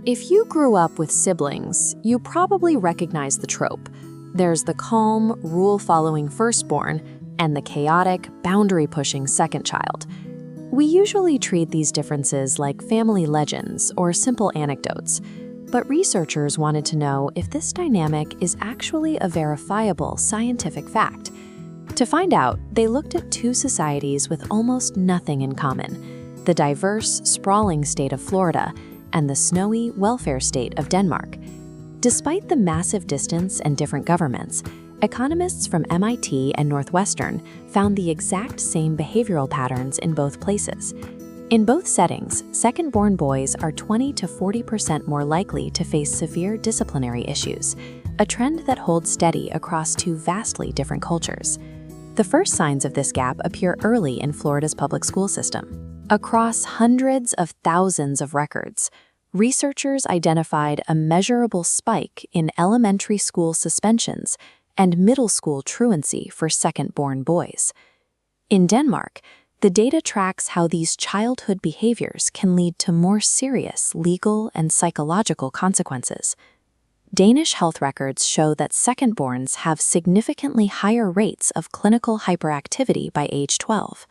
If you grew up with siblings, you probably recognize the trope. There's the calm, rule-following firstborn and the chaotic, boundary-pushing second child. We usually treat these differences like family legends or simple anecdotes, but researchers wanted to know if this dynamic is actually a verifiable scientific fact. To find out, they looked at two societies with almost nothing in common: the diverse, sprawling state of Florida and the snowy, welfare state of Denmark. Despite the massive distance and different governments, economists from MIT and Northwestern found the exact same behavioral patterns in both places. In both settings, second-born boys are 20 to 40% more likely to face severe disciplinary issues, a trend that holds steady across two vastly different cultures. The first signs of this gap appear early in Florida's public school system. Across hundreds of thousands of records, researchers identified a measurable spike in elementary school suspensions and middle school truancy for second-born boys. In Denmark, the data tracks how these childhood behaviors can lead to more serious legal and psychological consequences. Danish health records show that second-borns have significantly higher rates of clinical hyperactivity by age 12.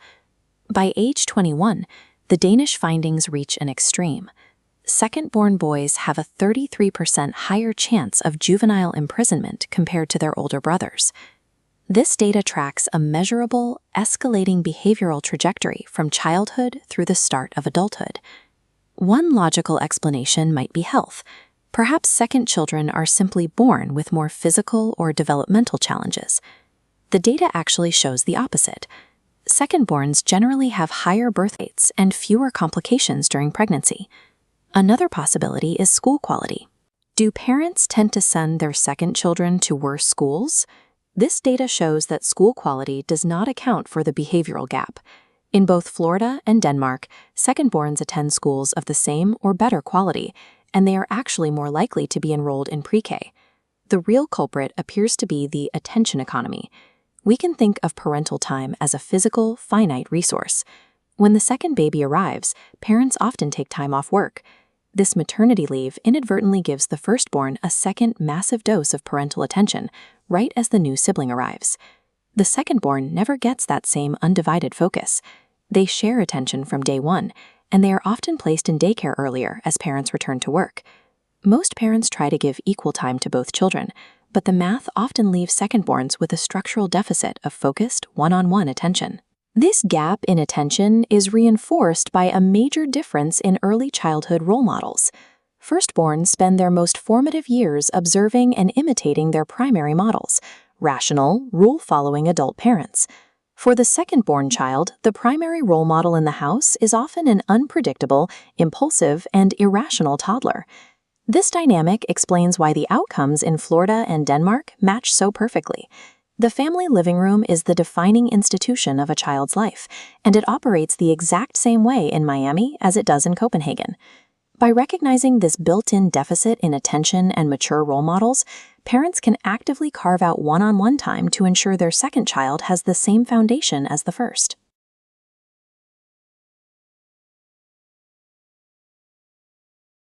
By age 21, the Danish findings reach an extreme. Second-born boys have a 33% higher chance of juvenile imprisonment compared to their older brothers. This data tracks a measurable, escalating behavioral trajectory from childhood through the start of adulthood. One logical explanation might be health. Perhaps second children are simply born with more physical or developmental challenges. The data actually shows the opposite. Second-borns generally have higher birth rates and fewer complications during pregnancy. Another possibility is school quality. Do parents tend to send their second children to worse schools? This data shows that school quality does not account for the behavioral gap. In both Florida and Denmark, second-borns attend schools of the same or better quality, and they are actually more likely to be enrolled in pre-K. The real culprit appears to be the attention economy. We can think of parental time as a physical, finite resource. When the second baby arrives, parents often take time off work. This maternity leave inadvertently gives the firstborn a second massive dose of parental attention, right as the new sibling arrives. The secondborn never gets that same undivided focus. They share attention from day one, and they are often placed in daycare earlier as parents return to work. Most parents try to give equal time to both children, but the math often leaves secondborns with a structural deficit of focused, one-on-one attention. This gap in attention is reinforced by a major difference in early childhood role models. Firstborns spend their most formative years observing and imitating their primary models, rational, rule-following adult parents. For the second-born child, the primary role model in the house is often an unpredictable, impulsive, and irrational toddler. This dynamic explains why the outcomes in Florida and Denmark match so perfectly. The family living room is the defining institution of a child's life, and it operates the exact same way in Miami as it does in Copenhagen. By recognizing this built-in deficit in attention and mature role models, parents can actively carve out one-on-one time to ensure their second child has the same foundation as the first.